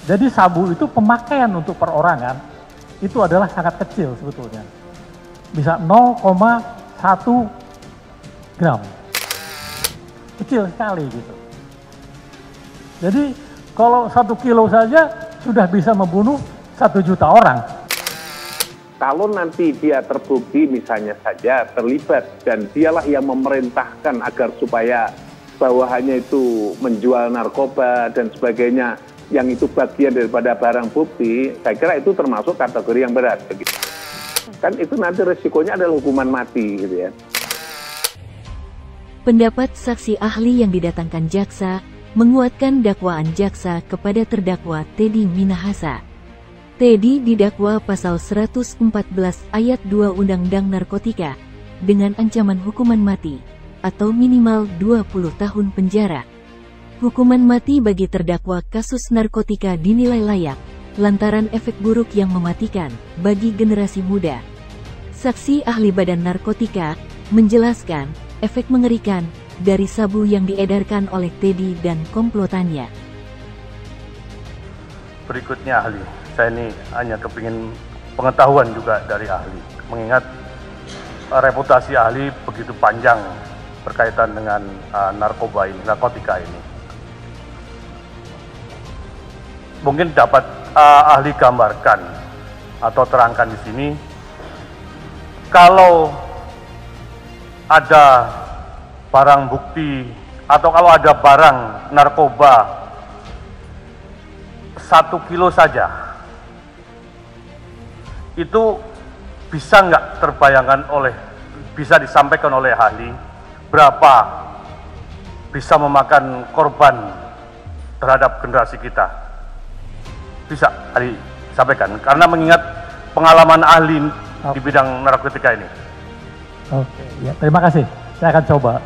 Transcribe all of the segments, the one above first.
Jadi sabu itu pemakaian untuk perorangan itu adalah sangat kecil sebetulnya. Bisa 0,1 gram. Kecil sekali gitu. Jadi kalau 1 kilo saja sudah bisa membunuh 1 juta orang. Kalau nanti dia terbukti misalnya saja terlibat dan dialah yang memerintahkan agar supaya bawahannya itu menjual narkoba dan sebagainya, yang itu bagian daripada barang bukti, saya kira itu termasuk kategori yang berat. Kan itu nanti resikonya adalah hukuman mati gitu ya. Pendapat saksi ahli yang didatangkan jaksa menguatkan dakwaan jaksa kepada terdakwa Teddy Minahasa. Teddy didakwa pasal 114 ayat 2 Undang-Undang Narkotika dengan ancaman hukuman mati atau minimal 20 tahun penjara. Hukuman mati bagi terdakwa kasus narkotika dinilai layak lantaran efek buruk yang mematikan bagi generasi muda. Saksi ahli Badan Narkotika menjelaskan efek mengerikan dari sabu yang diedarkan oleh Teddy dan komplotannya. Berikutnya ahli, saya ini hanya kepingin pengetahuan juga dari ahli, mengingat reputasi ahli begitu panjang berkaitan dengan narkotika ini. Mungkin dapat ahli gambarkan atau terangkan di sini, kalau ada barang bukti atau kalau ada barang narkoba 1 kilo saja, itu bisa nggak terbayangkan bisa disampaikan oleh ahli berapa bisa memakan korban terhadap generasi kita? Bisa ahli sampaikan, karena mengingat pengalaman ahli di bidang narkotika ini. Oke, ya terima kasih. Saya akan coba.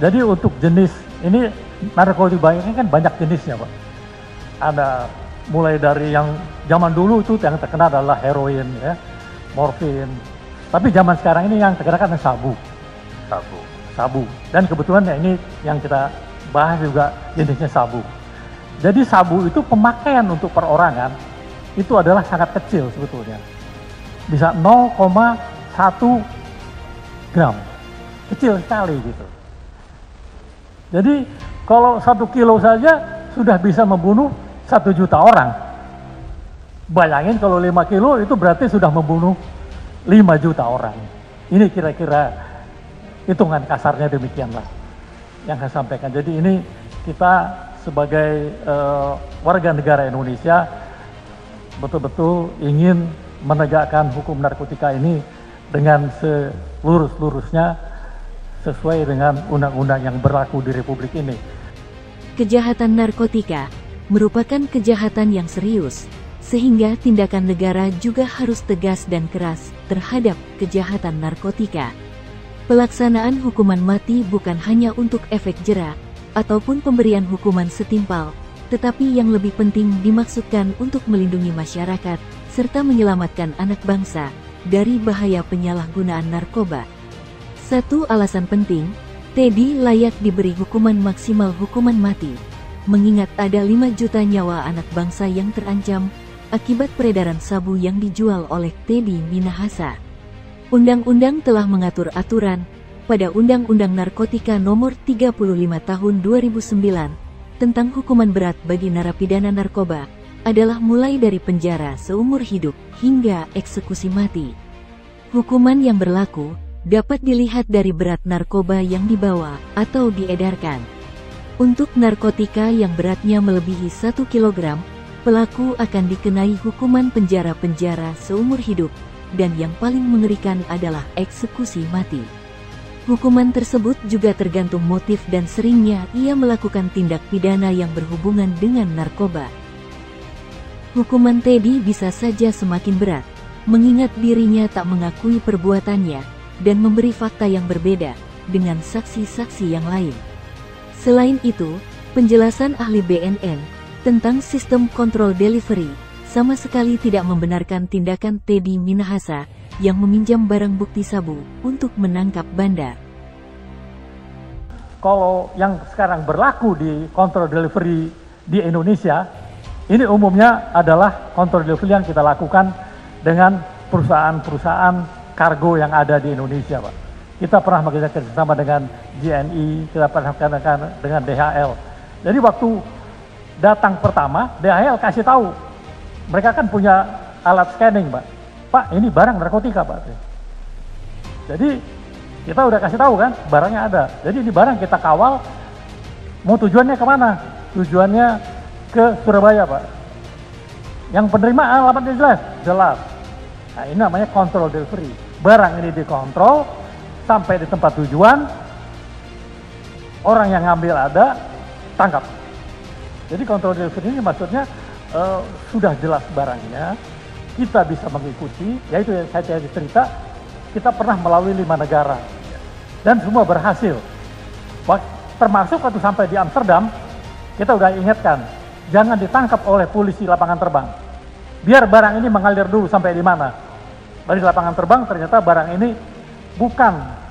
Jadi untuk jenis ini narkotika ini kan banyak jenisnya, Pak. Ada mulai dari yang zaman dulu itu yang terkenal adalah heroin, ya, morfin. Tapi zaman sekarang ini yang terkenal kan sabu. Sabu. Dan kebetulan ya ini yang kita bahas juga jenisnya sabu. Jadi sabu itu pemakaian untuk perorangan itu adalah sangat kecil sebetulnya. Bisa 0,1 gram. Kecil sekali gitu. Jadi kalau 1 kilo saja sudah bisa membunuh 1 juta orang. Bayangin kalau 5 kilo itu berarti sudah membunuh 5 juta orang. Ini kira-kira hitungan kasarnya demikianlah yang saya sampaikan. Jadi ini kita sebagai warga negara Indonesia betul-betul ingin menegakkan hukum narkotika ini dengan selurus-lurusnya sesuai dengan undang-undang yang berlaku di Republik ini. Kejahatan narkotika merupakan kejahatan yang serius, sehingga tindakan negara juga harus tegas dan keras terhadap kejahatan narkotika. Pelaksanaan hukuman mati bukan hanya untuk efek jera ataupun pemberian hukuman setimpal, tetapi yang lebih penting dimaksudkan untuk melindungi masyarakat serta menyelamatkan anak bangsa dari bahaya penyalahgunaan narkoba. Satu alasan penting, Teddy layak diberi hukuman maksimal hukuman mati, mengingat ada 5 juta nyawa anak bangsa yang terancam akibat peredaran sabu yang dijual oleh Teddy Minahasa. Undang-undang telah mengatur aturan pada Undang-Undang Narkotika Nomor 35 Tahun 2009 tentang hukuman berat bagi narapidana narkoba adalah mulai dari penjara seumur hidup hingga eksekusi mati. Hukuman yang berlaku dapat dilihat dari berat narkoba yang dibawa atau diedarkan. Untuk narkotika yang beratnya melebihi 1 kg, pelaku akan dikenai hukuman penjara seumur hidup, dan yang paling mengerikan adalah eksekusi mati. Hukuman tersebut juga tergantung motif dan seringnya ia melakukan tindak pidana yang berhubungan dengan narkoba. Hukuman Teddy bisa saja semakin berat, mengingat dirinya tak mengakui perbuatannya dan memberi fakta yang berbeda dengan saksi-saksi yang lain. Selain itu, penjelasan ahli BNN tentang sistem kontrol delivery sama sekali tidak membenarkan tindakan Teddy Minahasa yang meminjam barang bukti sabu untuk menangkap bandar. Kalau yang sekarang berlaku di kontrol delivery di Indonesia Ini umumnya adalah kontrol delivery yang kita lakukan dengan perusahaan-perusahaan kargo yang ada di Indonesia, Pak. Kita pernah bekerjasama dengan JNE, kita pernah bekerjasama dengan DHL. Jadi waktu datang pertama, DHL kasih tahu, mereka kan punya alat scanning, Pak. Pak, ini barang narkotika, Pak. Jadi kita udah kasih tahu kan, barangnya ada. Jadi ini barang kita kawal, mau tujuannya kemana? Tujuannya ke Surabaya, Pak. Yang penerima alamatnya jelas? Jelas. Nah, ini namanya control delivery. Barang ini dikontrol, sampai di tempat tujuan, orang yang ngambil ada, tangkap. Jadi control delivery ini maksudnya sudah jelas barangnya, kita bisa mengikuti, yaitu yang saya cerita, kita pernah melalui 5 negara. Dan semua berhasil. Termasuk waktu sampai di Amsterdam, kita udah ingatkan, jangan ditangkap oleh polisi lapangan terbang. Biar barang ini mengalir dulu sampai di mana. Dari lapangan terbang ternyata barang ini bukan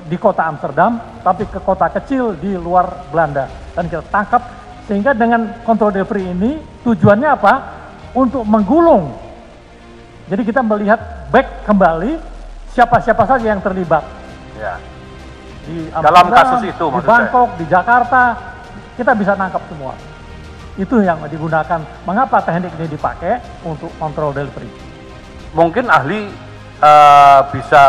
di kota Amsterdam, tapi ke kota kecil di luar Belanda. Dan kita tangkap, sehingga dengan control delivery ini tujuannya apa? Untuk menggulung. Jadi kita melihat back kembali siapa-siapa saja yang terlibat. Ya. Di Dalam Amsterdam, kasus itu, di Bangkok, di Jakarta, kita bisa nangkap semua. Itu yang digunakan. Mengapa teknik ini dipakai untuk control delivery? Mungkin ahli bisa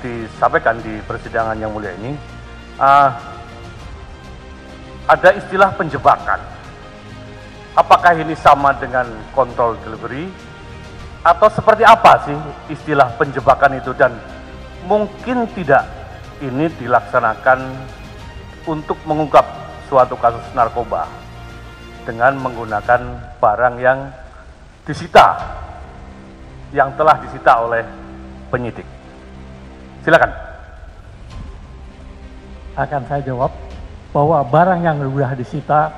disampaikan di persidangan yang mulia ini, ada istilah penjebakan. Apakah ini sama dengan control delivery? Atau seperti apa sih istilah penjebakan itu? Dan mungkin tidak ini dilaksanakan untuk mengungkap suatu kasus narkoba dengan menggunakan barang yang disita, yang telah disita oleh penyidik. Silakan. Akan saya jawab bahwa barang yang sudah disita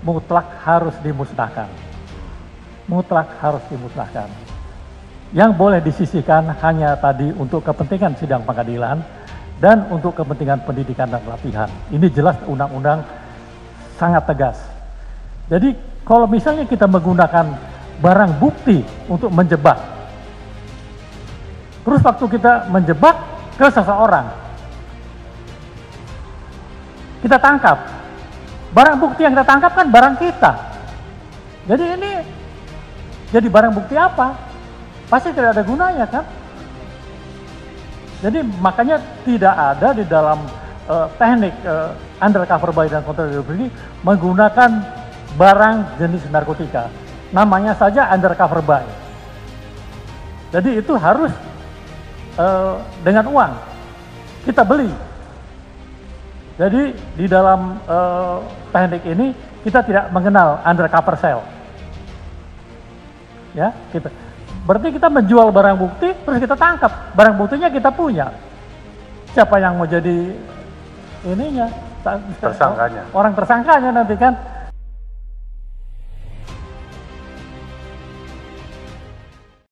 mutlak harus dimusnahkan. Mutlak harus dimusnahkan. Yang boleh disisihkan hanya tadi untuk kepentingan sidang pengadilan dan untuk kepentingan pendidikan dan pelatihan. Ini jelas undang-undang sangat tegas. Jadi kalau misalnya kita menggunakan barang bukti untuk menjebak, terus waktu kita menjebak ke seseorang, kita tangkap, barang bukti yang kita tangkap kan barang kita. Jadi ini jadi barang bukti apa? Pasti tidak ada gunanya kan? Jadi makanya tidak ada di dalam teknik undercover buy dan control delivery menggunakan barang jenis narkotika. Namanya saja undercover buy. Jadi itu harus dengan uang. Kita beli. Jadi di dalam teknik ini kita tidak mengenal undercover sale. Ya, kita. Berarti kita menjual barang bukti, terus kita tangkap. Barang buktinya kita punya. Siapa yang mau jadi ininya? Tersangkanya. Orang tersangkanya nanti kan.